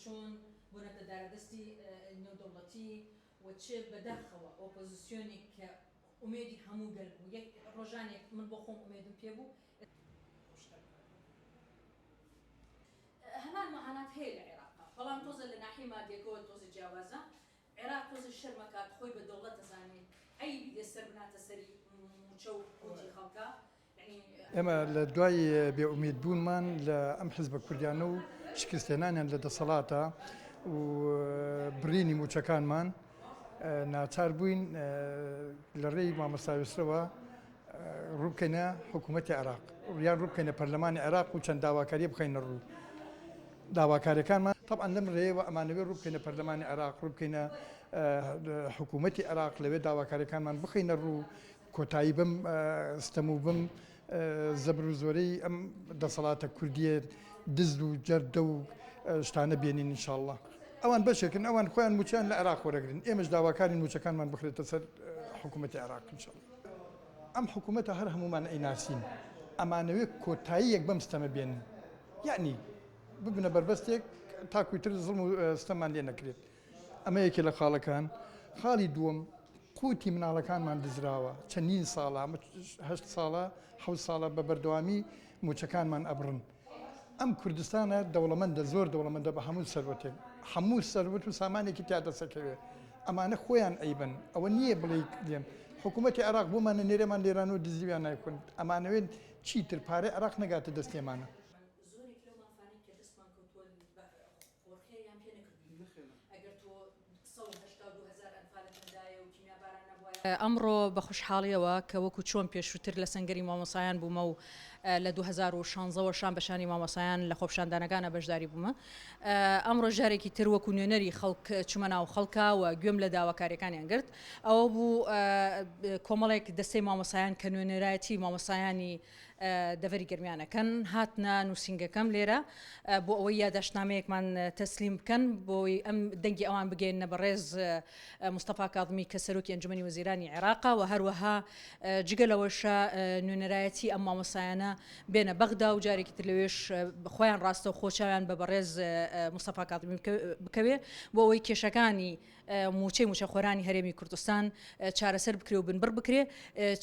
چۆن بوونەتە دارەدەستی نێودەوڵەتی و چ بەداخەوە ئۆپۆزیسیۆنێک کە ئومێدی هەموو گەل بوو یەک ڕۆژانێک من بۆ خۆم ئومێدم پێ بوو هەمان مەعانات هەیە لە عێراقا بەڵام تۆزە لە ناحیە مادیەکەوە تۆزە جیاوازە عێراق تۆزە شەرمەکات خۆی بە دەوڵەت دەزانێت عەیبی لێسەر بناتە سەری موچە و قوتی خەڵکا ئێمە لە دوای بێئومێدبوونمان لە ئەم حیزبە کوردیانە و شکستێنانیان لە دەسەڵاتە و بڕینی موچەکانمان ناچار بووین لە ڕێی مامۆستا یوسرەوە ڕووبکەینە حکوومەتی عێراق یان ڕووبکەینە پەرلەمانی عێراق و چەند داواکاری بخەینە ڕوو داواکاریەکانمان طبعا لەم ڕێەوە ئەمانەوێ ڕووبکەینە پەرلەمانی عێراق ڕووبکەینە حکوومەتی عێراق لەوێ داواکاریەکانمان بخەینە ڕوو کۆتایی بم ستەم و بم زەبر و زۆرەی ئەم دەسەڵاتە کوردیە دزد و جەردە و شتانە بێنین ئینشاءڵڵا ئەوان بەشێکن ئەوان خۆیان موچیان لە عێراق وەرەگرن ئێمەش داواکارین موچەکانمان بخرێتە سەر حکوومەتی عێراق ئینشاءڵڵا ئەم حکوومەتە هەر هەمومان ئەیناسین ئەمانەوێ کۆتاییەک بەم ستەمە بێنن یعنی ببنە بربەستێک تاکویتر زڵم و ستەممان لێ نەکرێت ئەمە یەکێ لە خاڵەکان خاڵی دووەم قوتی مناڵەکانمان دزراوە چەندین ساڵە هەشت ساڵە حەوت ساڵە بە بەردەوامی موچەکانمان ئەبڕن ئەم کوردستانە دەوڵەمەندە زۆر دەوڵەمەندە بە هەموو سەروەتێک هەموو سەروەت و سامانێکی تیا دەسەکەوێ ئەمانە خۆیان ئەیبن ئەوە نییە بڵێ دێن حکوومەتی عێراق بۆمانە نێرەمان لێران و دزیویان نایکن ئەمانەوێن چیتر پارەی عێراق نەگاتە دەستێمانە ئەمڕۆ بە خوشحاڵیەوە کە وەکو چۆن پێشووتر لە سەنگەری مامۆسایان بوومە و لە 2016 شان بەشانی مامۆسایان لە خۆپشاندانەکانە بەشداری بوومە ئەمڕۆ ژارێکی تر وەکو نوێنەری خەڵک چوومە ناو خەڵکا و گوێم لە داواکاریەکانیان گرت ئەوە بوو کۆمەڵێک دەستەی مامۆسایان کە نوێنەرایەتی مامۆسایانی دەڤەری گەرمیانەکەن هاتنە نووسنگەکەم لێرە بۆ ئەوەی یادداشتنامەیەکمان تەسلیم بکەن بۆی ئەم دەنگی ئەوان بگەێنە بەڕێز مستەفا کاظمی کە سەرۆکی ئەنجومەنی وەزیرانی عێراقا و هەروەها جگەلەوەشە نوێنەرایەتی ئەم مامۆسایانە بێنە بەغدا و جارێکی تر لەوێش خۆیان ڕاستە و خۆچاویان بە بەڕێز مستەفا کاظمی بکەوێ بۆ ئەوەی کێشەکانی موچەخۆرانی هەرێمی کوردستان چارەسەر بکرێ و بنبڕ بکرێ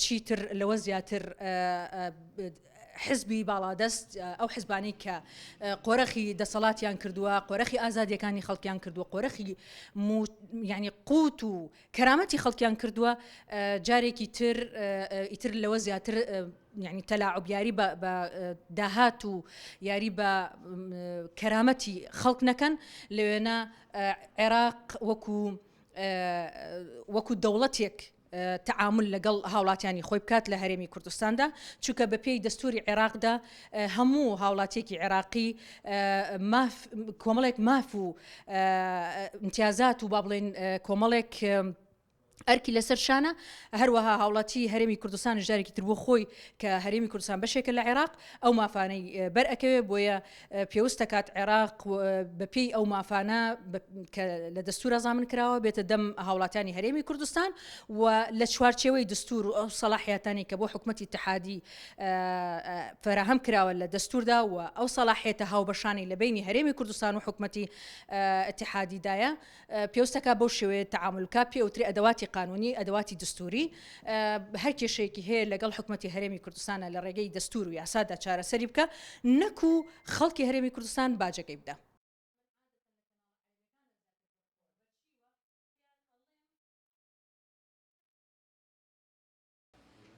چیتر لەوە زیاتر حزبی باڵادەست ئەو حزبانی کە قۆرەخی دەسەڵاتیان کردووە قۆرەخی ئازادیەکانی خەڵکیان کردووە قۆرەخی یعنی قوت و کەرامەتی خەڵکیان کردووە جارێکی تر ئیتر لەوە زیاتر یعنی تەلاعوب یاری بە داهات و یاری بە کەرامەتی خەڵک نەکەن لەوێنە عێراق وەکو دەوڵەتێک تعامل لەگەڵ هاوڵاتیانی خۆی بکات لە هەرێمی کوردستاندا چونکە بە پێی دەستوری عێراقدا هەموو هاوڵاتیەکی عێراقی کۆمەڵێک ماف و امتیازات و با بڵێن کۆمەڵێک ئەرکی لەسەر شانە هەروەها هاوڵاتی هەرێمی کوردستان ژارێکی تر بۆ خۆی کە هەرێمی کوردستان بەشێکە لە عێراق ئەو مافانەی بەرئەکەوێ بۆیە پێویستە کات عێراق بەپێی ئەو مافانە کە لە دەستور ئەزامن کراوە بێتە دەم هاوڵاتیانی هەرێمی کوردستان و لە چوارچێوەی دەستور و ئەو سەلاحیەتانی کە بۆ حکوومەتی اتحادی فراهەم کراوە لە دەستوردا و ئەو سەلاحیەتە هاوبەشانی لە بینی هەرێمی کوردستان و حکوومەتی اتحادیدایە پێویستەکە بەو شێوەیە تعاملکە پێوتری ئەدەواتی قانونی ئەدەواتی دستوری هەر کێشەیەکی هەیە لەگەڵ حکوومەتی هەرێمی کوردستانە لە ڕێگەی دەستور و یاسادا چارەسەری بکە نەکو خەڵکی هەرێمی کوردستان باجەکەی بدە.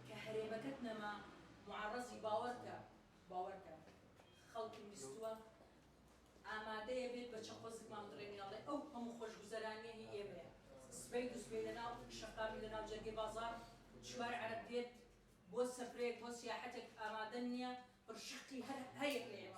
کە هەرێمەکەت نەما معارەزی باوەڕکە خەڵکی بیستووە ئامادەیە بێت بە چەقۆزێکمان بڕێنیاڵێ ئەو هەموو خۆشگوزەرانیە هی ئێمەیە سبەی دووسبەی لەناو شەقامی لەناو جەرگەی بازار چوار عەرەب دێت بۆ سەفرەیەک بۆ سیاحەتێک ئامادە نییە پڕشقی هەر هەیەک لە ئێمە